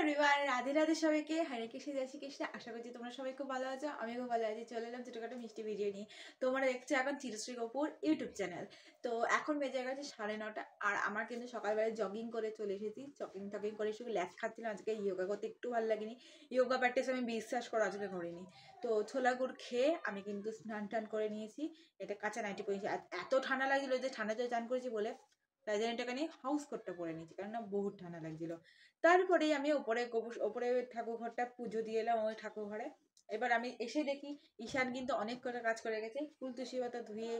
Everyone, Radhe Radhe সবাইকে। হরে কৃষ্ণ, জয় শ্রীকৃষ্ণ। আশা করছি তোমরা সবাই খুব ভালো আছো। আমি খুব ভালো আছি। চলে এলাম ছোটখাটো মিষ্টি ভিডিও নিয়ে। তোমরা দেখছো এখন চিরশ্রী কপুর ইউটিউব চ্যানেল। তো এখন বেজে গেছে 9:30, আর আমার কিন্তু সকালবেলায় জগিং করে চলে এসেছি। জগিং করে শুধু ল্যাস খাচ্ছিলাম। আজকে ইয়োগা করতে একটু ভালো লাগেনি। ইয়োগা প্র্যাকটিস আমি বিশ্বাস করো আজকে করিনি। তো ছোলা গুড় খেয়ে আমি কিন্তু স্নান টান করে নিয়েছি। এটা কাঁচা নাইটি পরেছি। এত ঠান্ডা লাগছিল যে ঠান্ডাতে চান করেছি বলে, তাই জন্য এটাকে নিয়ে হাউস কোটটা পরে নিয়েছি, কেননা বহুত ঠান্ডা লাগছিল। তারপরেই আমি ওপরে ঠাকুর ঘরটা পুজো দিয়ে এলাম ওই ঠাকুর ঘরে। এবার আমি এসে দেখি ঈশান কিন্তু অনেক কটা কাজ করে গেছে। ফুল তুলসী পাতা ধুয়ে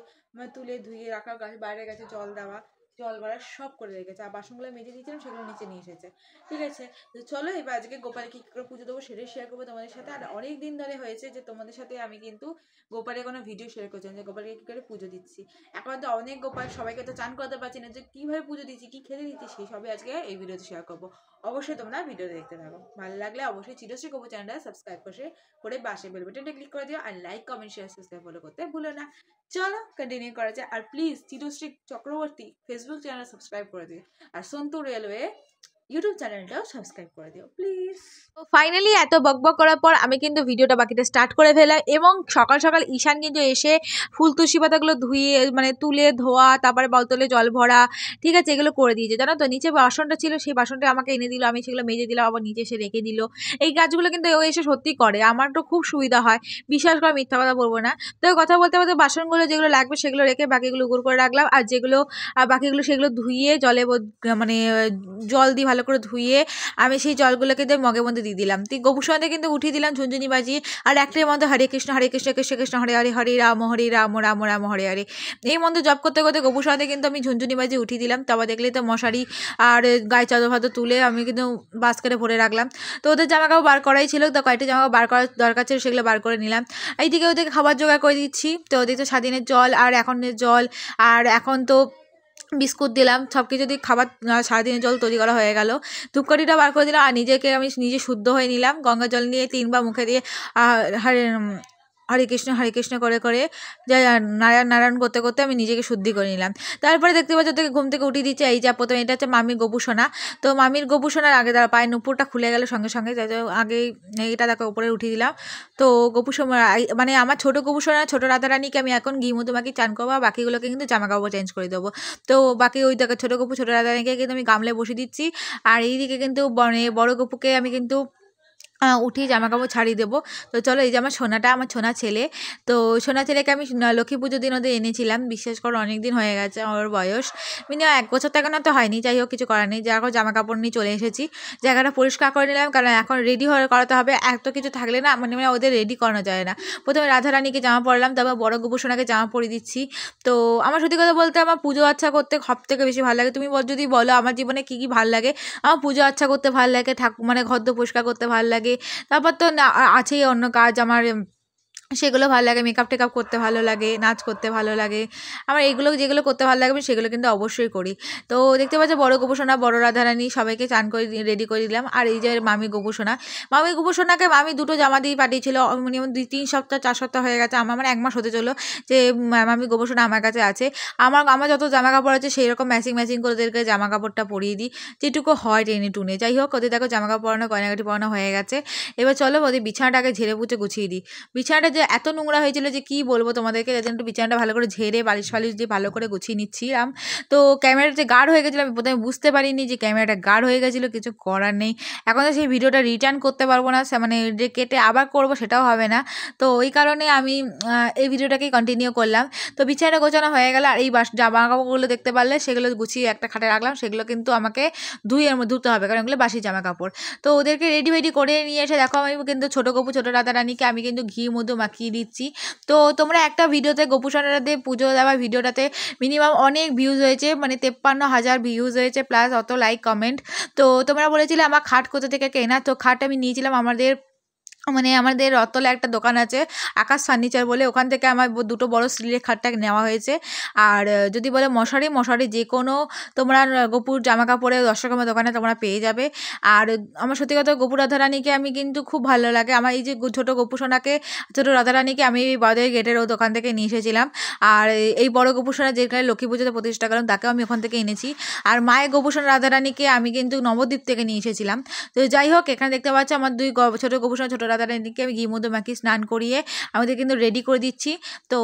তুলে ধুয়ে রাখা, গাছ বাইরে গেছে জল দেওয়া, জল ভরা সব করে রেখেছে। আর বাসনগুলো মেজে দিয়েছিলাম, সেগুলো নিচে নিয়ে এসেছে। ঠিক আছে, তো চলো এবার আজকে গোপালকে কি করে পুজো দেবো সেটাই শেয়ার করবো তোমাদের সাথে। আর অনেক দিন ধরে হয়েছে যে তোমাদের সাথে আমি কিন্তু গোপালের কোনো ভিডিও শেয়ার করছি না, যে গোপালকে কি করে পুজো দিচ্ছি। এখন তো অনেক গোপাল, সবাইকে তো চান করতে পারছি না, যে কিভাবে পুজো দিচ্ছি, কি খেতে দিচ্ছি, সেই সবই আজকে এই ভিডিওতে শেয়ার করবো। অবশ্যই তোমরা ভিডিও দেখতে থাকো। ভালো লাগলে অবশ্যই চিরশ্রী কপুর চ্যানেলটা সাবস্ক্রাইব করে পাশে বেল বাটনটা ক্লিক করে দিও। আর like, comment, share, subscribe follow করতে ভুলো না। চলো কন্টিনিউ করা যায়। আর please Chirashree Chakraborty Facebook channel subscribe করে দিও। আর সন্তু রেলওয়ে ইউটিউব চ্যানেলটাও সাবস্ক্রাইব করে দিও প্লিজ। তো ফাইনালি এত বকবক করার পর আমি কিন্তু ভিডিওটা বাকিটা স্টার্ট করে ফেলাম। এবং সকাল সকাল ঈশান কিন্তু এসে ফুল তুলসী পাতাগুলো ধুয়ে তুলে ধোয়া, তারপরে বোতলে জল ভরা, ঠিক আছে, এগুলো করে দিয়েছে। জানো তো, নিচে বাসনটা ছিল, সেই বাসনটা আমাকে এনে দিল, আমি সেগুলো মেজে দিলাম, আবার নিচে এসে রেখে দিল। এই কাজগুলো কিন্তু ও এসে সত্যি করে, আমার তো খুব সুবিধা হয়, বিশ্বাস করে মিথ্যা কথা বলবো না। তো কথা বলতে বলতে বাসনগুলো যেগুলো লাগবে সেগুলো রেখে বাকিগুলো উগুর করে রাখলাম। আর বাকিগুলো সেগুলো ধুয়ে জলে জল দিয়ে ভালো করে ধুয়ে আমি সেই জলগুলোকে দিয়ে মগের মধ্যে দিয়ে দিলাম। তুই গোপুর সন্ধ্যে কিন্তু উঠিয়ে দিলাম ঝুনঝুনি বাজিয়ে। আর একটাই মধ্যে হরে কৃষ্ণ কৃষ্ণ কৃষ্ণ হরে হরে, হরে রাম রাম রাম হরে হরে, এই মন্ত্র জপ করতে করতে গোপুর সন্ধ্যে কিন্তু আমি ঝুনঝুনি বাজিয়ে উঠিয়ে দিলাম। তারপর দেখলেই তো মশারি আর গায়ে চাদর ফাদর তুলে আমি কিন্তু বাস্কেটে ভরে রাখলাম। তো ওদের জামাকাপড় বার করাই ছিল, তো কয়েকটা জামাকাপড় বার করার দরকার ছিল, সেগুলো বার করে নিলাম। এইদিকে ওদেরকে খাবার জোগাড় করে দিচ্ছি। তো ওদিকে তো স্বাধীনের জল আর এখনের জল, আর এখন তো বিস্কুট দিলাম, সব কিছু দিয়ে খাবার সারাদিনের জল তৈরি করা হয়ে গেল। ধূপকাঠিটা বার করে দিলাম। আর আমি নিজে শুদ্ধ হয়ে নিলাম, গঙ্গা জল নিয়ে 3বার মুখে দিয়ে হরে কৃষ্ণ করে করে নারায়ণ করতে করতে আমি নিজেকে শুদ্ধি করে নিলাম। তারপরে দেখতে পাচ্ছি ওদেরকে ঘুম থেকে উঠিয়ে দিচ্ছে। এই যা প্রথমে এটা হচ্ছে মামির গোপুসোনা। তো মামির গোপুসোনার আগে তার পায়ের নুপুরটা খুলে গেল সঙ্গে সঙ্গে, আগে এটা তাকে উপরে উঠিয়ে দিলাম। তো গোপুসোনা আমার ছোটো গোপুসোনা, ছোটো রাধারানীকে আমি এখন ঘি মধু মাখিয়ে চান করবো, বাকিগুলোকে কিন্তু জামা কাপড় চেঞ্জ করে দেবো। তো বাকি ওই দেখো ছোটো গপু ছোটো রাধারানীকে কিন্তু আমি গামলে বসিয়ে দিচ্ছি। আর এইদিকে কিন্তু বড় গপুকে আমি কিন্তু উঠিয়ে জামা কাপড় ছাড়িয়ে দেবো। তো চলো, এই যে আমার ছোনা ছেলে। তো ছোনা ছেলেকে আমি লক্ষ্মী পুজোর দিন ওদের এনেছিলাম। বিশ্বাস করো অনেক দিন হয়ে গেছে, ওর বয়স মিনিমাম 1 বছর থেকে না তো হয়নি। যাই হোক, কিছু করার নেই। এখন জামা কাপড় নিয়ে চলে এসেছি, জায়গাটা পরিষ্কার করে নিলাম, কারণ এখন রেডি করাতে হবে। এত কিছু থাকলে না ওদের রেডি করানো যায় না। প্রথমে রাধারানীকে জামা পরালাম, তারপর বড় গোপুসোনাকে জামা পরিয়ে দিচ্ছি। তো আমার সত্যি কথা বলতে আমার পুজো আচ্ছা করতে সব থেকে বেশি ভালো লাগে। তুমি যদি বলো আমার জীবনে কী কী ভালো লাগে, আমার পুজো আচ্ছা করতে ভালো লাগে, ঘর দোর পরিষ্কার করতে ভালো লাগে। তারপর তো আছেই অন্য কাজ আমার, সেগুলো ভালো লাগে। মেকআপ টেকআপ করতে ভালো লাগে, নাচ করতে ভালো লাগে। আমার যেগুলো করতে ভালো লাগে আমি সেগুলো কিন্তু অবশ্যই করি। তো দেখতে পাচ্ছি বড় গোপুসোনা, বড় রাধারানী সবাইকে চান করে রেডি করে দিলাম। আর এই যে মামি গোপুসোনাকে আমি 2টো জামা দিয়ে পাঠিয়েছিল, মিনিমাম 2-3 সপ্তাহ 4 সপ্তাহ হয়ে গেছে। আমার 1 মাস হতে চলো যে মামি গোপুসোনা আমার কাছে আছে। আমার যত জামা কাপড় আছে সেই রকম ম্যাচিং করে ওদেরকে জামা কাপড়টা পরিয়ে দিই, যেটুকু হয় টেনে টুনে। যাই হোক, ওদের দেখো জামা কাপড় পরানো, গয়নাগাটি পরানো হয়ে গেছে। এবার চলো ওদের বিছানাটাকে ঝেড়ে পুছে গুছিয়ে দিই। বিছানাটা যে এত নোংরা হয়েছিল যে কি বলবো তোমাদেরকে, যার জন্য একটু বিছানাটা ভালো করে ঝেড়ে বালিশ দিয়ে ভালো করে গুছিয়ে নিচ্ছিলাম। তো ক্যামেরাটা যে গাঢ় হয়ে গেছিলো, আমি প্রথমে বুঝতে পারিনি যে ক্যামেরাটা গাঢ় হয়ে গেছিলো। কিছু করার নেই, এখন তো সেই ভিডিওটা রিটার্ন করতে পারবো না, যে কেটে আবার করবো সেটাও হবে না। তো ওই কারণে আমি এই ভিডিওটাকেই কন্টিনিউ করলাম। তো বিছানাটা গোছানো হয়ে গেল। আর এই জামা কাপড়গুলো দেখতে পারলে সেগুলো গুছিয়ে একটা খাটে রাখলাম, সেগুলো কিন্তু আমাকে ধুতে হবে, কারণ এগুলো বাসি জামা কাপড়। তো ওদেরকে রেডি করে নিয়ে এসে দেখো আমি কিন্তু ছোটো গপু ছোটো রাধারানীকে আমি কিন্তু ঘি মধু মাখিয়ে দিচ্ছি। তো তোমরা একটা ভিডিওতে গোপুসোনাতে পুজো দেওয়া ভিডিওটাতে মিনিমাম অনেক ভিউজ হয়েছে, 53,000 ভিউজ হয়েছে, প্লাস অত লাইক কমেন্ট। তো তোমরা বলেছিলে আমার খাট কোথা থেকে কেনা। তো খাট আমি নিয়েছিলাম আমাদের মানে আমাদের রথতলায় একটা দোকান আছে আকাশ ফার্নিচার বলে, ওখান থেকে আমার দুটো বড় স্টিলের খাটটা নেওয়া হয়েছে। আর যদি বলে মশারি যে কোনো তোমরা গোপুর জামা কাপড়ে দর্শকর্মা দোকানে তোমরা পেয়ে যাবে। আর আমার সত্যি কথা গোপু রাধারানীকে আমি কিন্তু খুব ভালো লাগে। আমার এই যে ছোটো গোপু সোনাকে, ছোটো রাধারানীকে আমি এই বাজারের গেটের ও দোকান থেকে নিয়ে এসেছিলাম। আর এই বড় গোপু সোনা যেখানে লক্ষ্মী পুজোতে প্রতিষ্ঠা করলাম তাকেও আমি ওখান থেকে এনেছি। আর মায়ের গোপু সোনা রাধারানীকে আমি কিন্তু নবদ্বীপ থেকে নিয়ে এসেছিলাম। তো যাই হোক, এখানে দেখতে পাচ্ছি আমার দুই ছোটো গোপু সোনা ছোটো রাধারানীকে আমি ঘি মধু মাখিয়ে স্নান করিয়ে আমাদের কিন্তু রেডি করে দিচ্ছি। তো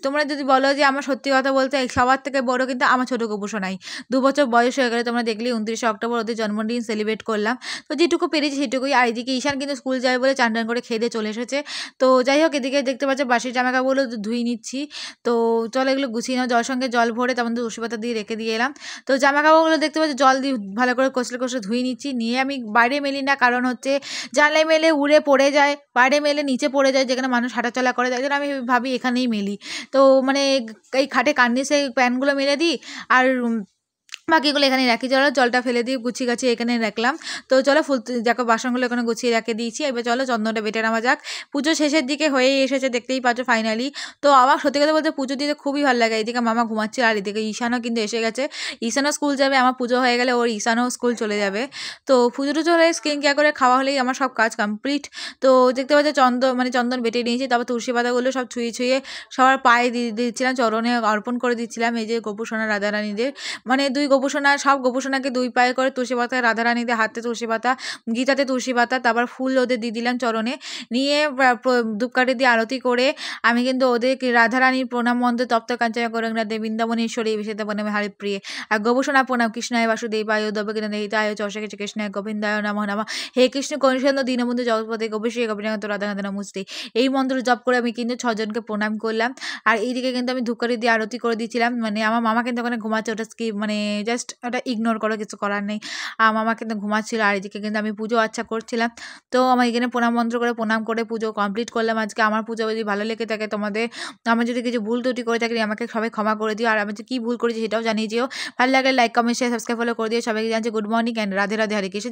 তোমরা যদি বলো যে আমার সত্যি কথা বলতে সবার থেকে বড় কিন্তু আমার ছোটো গোপু সোনাই। 2 বছর বয়স হয়ে গেলে তোমরা দেখলেই 29 অক্টোবর ওদের জন্মদিন সেলিব্রেট করলাম। তো যেটুকু পেরেছি সেটুকুই। আর এদিকে ঈশান কিন্তু স্কুল যাবে বলে চান টান করে খেয়ে দিয়ে চলে এসেছে। তো যাই হোক, এদিকে দেখতে পাচ্ছ বাসির জামা কাপড়গুলো ধুয়ে নিচ্ছি। তো চলো এগুলো গুছিয়ে নাও, জল সঙ্গে জল ভরে তেমন তুলসী পাতা দিয়ে রেখে দিয়ে এলাম। তো জামা কাপড়গুলো দেখতে পাচ্ছি জল দিয়ে ভালো করে কষলে ধুয়ে নিচ্ছি। নিয়ে আমি বাইরে মেলি না, কারণ হচ্ছে জানলায় মেলে উড়ে পড়ে যায়, বাইরে মেলে নিচে পড়ে যায়, যেখানে মানুষ হাঁটাচলা করে, তাই জন্য আমি ভাবি এখানেই মেলি। তো মানে এই খাটে কার্নিসে প্যানগুলো মেলে দিই আর বাকিগুলো এখানে রাখি। চলো জলটা ফেলে দিয়ে গুছিয়ে গাছিয়ে এখানে রাখলাম। তো চলো দেখো বাসনগুলো এখানে গুছিয়ে রেখে দিয়েছি। এবার চলো চন্দনটা বেটে নেওয়া যাক। পুজো শেষের দিকে হয়েই এসেছে, দেখতেই পাচ্ছ ফাইনালি। তো আমার সত্যি কথা বলতে পুজো দিতে খুবই ভালো লাগে। এদিকে মামা ঘুমাচ্ছে আর এদিকে ঈশানও কিন্তু এসে গেছে। ঈশানও স্কুল যাবে, আমার পুজো হয়ে গেলে ওর ঈশানও স্কুল চলে যাবে। তো পুজো টুজো হলে স্কিন কেয়ার করে খাওয়া হলেই আমার সব কাজ কমপ্লিট। তো দেখতে পাচ্ছ চন্দন বেটে নিয়েছি। তারপর তুলসী পাতাগুলো সব ছুঁয়ে সবার পায়ে দিয়ে দিচ্ছিলাম, চরণে অর্পণ করে দিচ্ছিলাম। এই যে গোপু সোনা রাধারানীদের মানে দুই গোপু সোনা, সব গোপু সোনাকে 2 পায়ে করে তুলসী পাতা, রাধারানীদের হাতে তুলসী পাতা, গীতাতে তুলসী পাতা, তারপর ফুল ওদের দিয়ে দিলাম চরণে। নিয়ে ধূপকাঠি দিয়ে আরতি করে আমি কিন্তু ওদের রাধারানীর প্রণাম মন্ত্র তপ্ত কাঞ্চনা গৌরাঙ্গনাথে বৃন্দাবনেশ্বরী বিশেষ বনে হরিপ্রিয়ে আর গোপু সোনা প্রণাম কৃষ্ণায় বাসুদেবায় দেবকীনন্দ হিতায় চর্ষকে কৃষ্ণায় গোবিন্দায় নমঃ নমঃ। হে কৃষ্ণ কৌশল দীনবন্ধু জগৎপতি গোপীশ্রী গোপীনাথ রাধাকান্ত নমস্তে। এই মন্ত্র জপ করে আমি কিন্তু 6 জনকে প্রণাম করলাম। আর এইদিকে কিন্তু আমি ধূপকাঠি দিয়ে আরতি করে দিচ্ছিলাম। মানে আমার মামা কিন্তু ওখানে ঘুমাচ্ছে, ওটা মানে জাস্ট ওটা ইগনোর করো, কিছু করার নেই। মামা কিন্তু ঘুমাচ্ছিল। আর এদিকে কিন্তু আমি পুজো আচ্ছা করছিলাম। তো আমার এখানে প্রণাম মন্ত্র করে প্রণাম করে পুজো কমপ্লিট করলাম আজকে। আমার পুজো যদি ভালো লেগে থাকে তোমাদের, আমার যদি কিছু ভুল ত্রুটি করে থাকি আমাকে সবাই ক্ষমা করে দিও। আর আমি যে কী ভুল করেছি সেটাও জানিয়ে দিও। ভালো লাগলে like comment share subscribe follow করে দিও। সবাইকে জানছি good morning and Radhe Radhe, Hare Krishna.